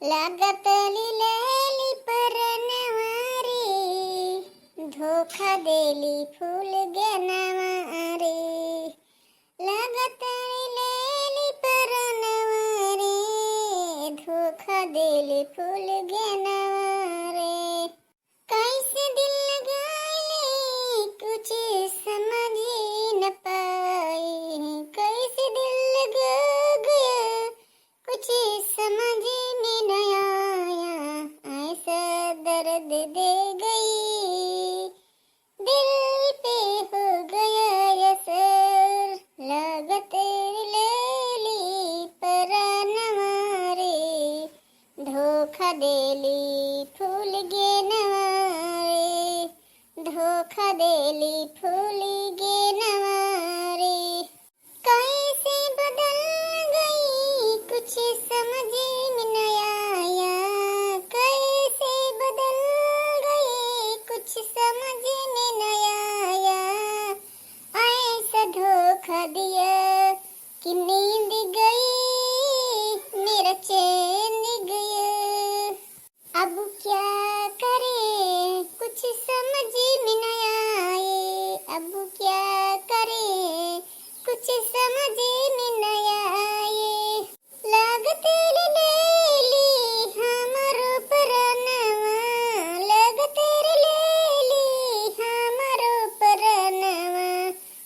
लागत लिलैली परनवारी, धोखा देली फूल गनवारी। लागत लिलैली परनवारी, धोखा देली फूल गनवारी। कैसे दिल लगाई कुछ समझ न पाई, कैसे दिल लगा गया कुछ समझ में न आया। ऐसा दर्द दे गई दिल पे हो गया असर, लागत लेली परनवारी, धोखा देली फूल गे नवारी, धोखा देली फूल गे नवारी। कैसे बदल गई कुछ समझ में न आया, कैसे बदल गई कुछ समझ में न आया। ऐसा धोखा दिया कि नींद गई मेरा चैन गया। अब क्या करे कुछ समझ में न आए, अब क्या करे कुछ समझ में न आए। लागत लेली हमारो परनवा, लागत लेली हमारो परनवा,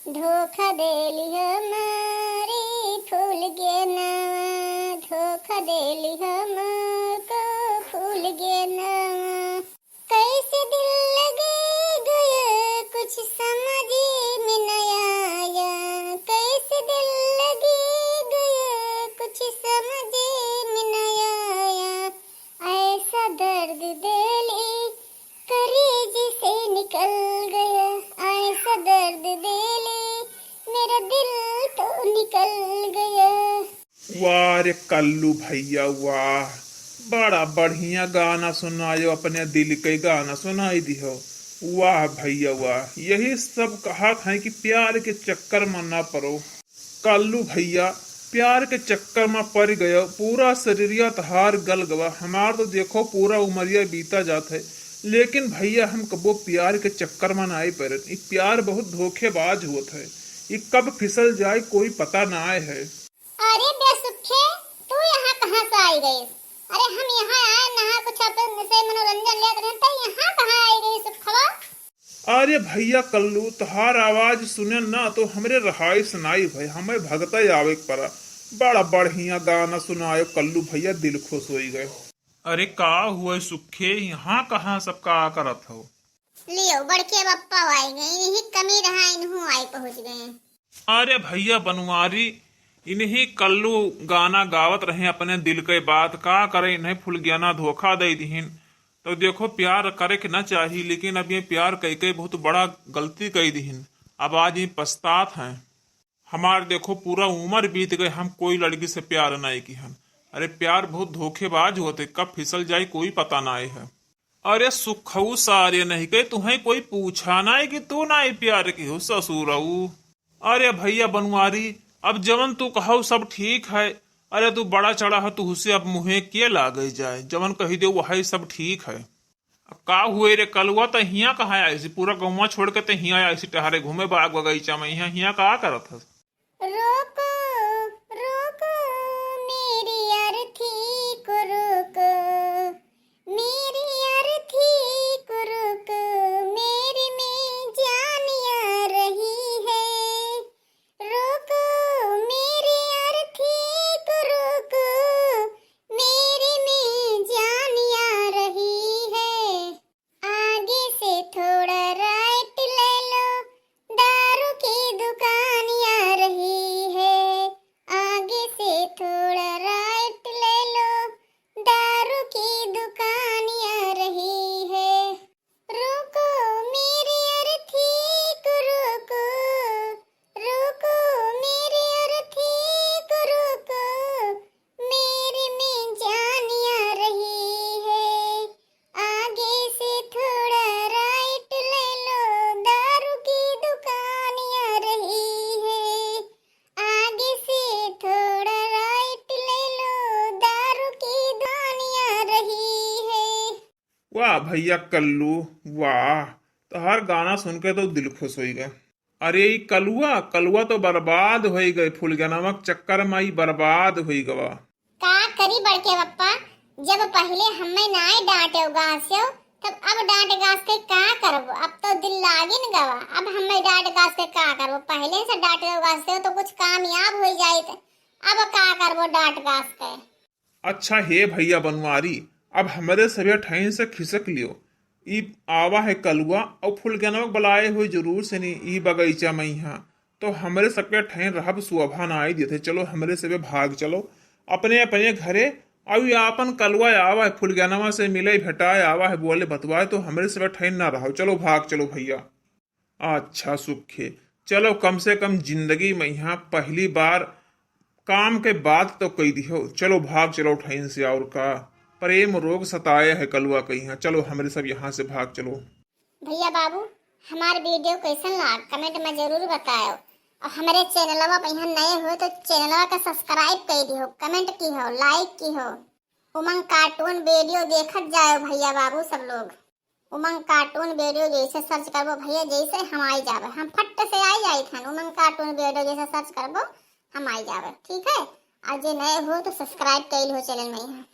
धोखा देली हमारी फूल गे नवा, धोखा देली हमको फूल गे नवा। कैसे दिल लगे गया कुछ समझ में न आया, कैसे दिल लगे गया कुछ समझ में न आया। ऐसा दर्द दिली करीज से निकल गया, ऐसा दर्द दिली मेरा दिल तो निकल गया। वाह रे कल्लू भैया वाह, बड़ा बढ़िया गाना सुनायो, अपने दिल के गाना सुनाई दियो। वाह भैया वाह, यही सब कहा था कि प्यार के चक्कर में ना पड़ो। कल्लू भैया प्यार के चक्कर में पड़ गयो, पूरा शरीरिया तहार गल गवा। हमार तो देखो पूरा उमरिया बीता जात है, लेकिन भैया हम कबो प्यार के चक्कर में ना आए पड़े। ये प्यार बहुत धोखेबाज होता है, ये कब फिसल जाए कोई पता ना आए है। अरे बेसुखे, तू यहाँ कहाँ से आई गई? अरे हम यहाँ आए नहा कुछ अपन से मनोरंजन ले रहे थे, यहाँ कहाँ आई गई सुखवा? अरे भैया कल्लू तहार आवाज सुने ना तो हमरे रहाई सुनाई भाई, हमें भगत आवे पड़ा। बड़ा बढ़िया गाना सुनायो कल्लू भैया, दिल खुश हो गए। अरे का हुआ सुखे, यहाँ कहाँ सब का करत हो? लियो बड़के बप्पा आई गई, यही कमी रहा इन्हू आई पहुँच गए। अरे भैया बनवारी, इन्हीं कल्लू गाना गावत रहे अपने दिल के बात, का करे इन्हें फुल ज्ञाना धोखा दे दीन। तो देखो प्यार करे के ना चाहिए, लेकिन अब ये प्यार कई कई बहुत बड़ा गलती कई दीन। अब आज ये पछतात हैं। हमार देखो पूरा उम्र बीत गए, हम कोई लड़की से प्यार नहीं की हम। अरे प्यार बहुत धोखेबाज होते, कब फिसल जाए कोई पता ना है। अरे सुखऊ सारे नहीं कहे, तुम्हें कोई पूछा ना है कि तू ना प्यार की हो ससुरऊ। अरे भैया बनवारी, अब जवन तू कहो सब ठीक है। अरे तू बड़ा चढ़ा है, तू उसे अब मुहे के लागे जाए, जवन कही दे वही सब ठीक है। अब का हुए रे कलुआ, तो हिया कहाँ आई, पूरा गौवा छोड़ के तो हिया आई टहरे घूमे बाग बगीचा में, यहाँ हिया का करत है? रोको रोको मेरी अर्थी को रोको, मेरी अर्थी को रोको, मेरी में जान आ रही है। रोको मेरी अर्थी को रोको, मेरी में जान आ रही है। आगे से थोड़ा राइट ले लो, दारू की दुकान आ रही है। वाह भैया कल्लू, वाह। तो हर गाना सुन के तो दिल खुश हो गए। अरे ई कलुआ कलुआ तो बर्बाद हो गए, फूल के नमक चक्कर में ई बर्बाद हो गवा। का करी बड़के पप्पा, जब पहले हमें नाई डांटे गाँसे तब अब डांट गाँस के का करबो, अब तो दिल लागी न गवा। अब हमें डांट गाँस के का करबो, पहले से डांटे गाँसे तो कुछ कामयाब हो जाए, अब का करबो डांट गाँस के। अच्छा हे भैया बनवारी, अब हमारे सभी ठहन से खिसक लियो। ई आवा है कलुआ और फूल के नमक बुलाए हुए जरूर से नहीं ई बगीचा में यहाँ, तो हमारे सबके ठहन रहब शोभा ना आई देते। चलो हमारे सबे भाग चलो अपने अपने घरे। अब आपन कलुआ आवा है फूल के नमक से मिले भेटाए आवा है बोले बतवाए, तो हमारे सबे ठहन ना रहो। चलो भाग चलो भैया। अच्छा सुखे, चलो कम से कम जिंदगी में यहाँ पहली बार काम के बाद तो कही दियो। चलो भाग चलो ठहन से। और का प्रेम रोग सताया है कलुआ के यहाँ। चलो हमारे सब यहाँ से भाग चलो। भैया बाबू, हमारे वीडियो कैसन लाग कमेंट में जरूर बताओ, और हमारे चैनलवा पे यहाँ नए हो तो चैनलवा का सब्सक्राइब कर दियो, कमेंट की हो, लाइक की हो। उमंग कार्टून वीडियो देखत जाओ भैया बाबू सब लोग। उमंग कार्टून वीडियो जैसे सर्च करबो भैया, जैसे हम आई जावे, हम फट से आई जाए थे। उमंग कार्टून वीडियो जैसे सर्च करबो हम आई जावे, ठीक है। आज नए हो तो सब्सक्राइब कर लो चैनल में यहाँ।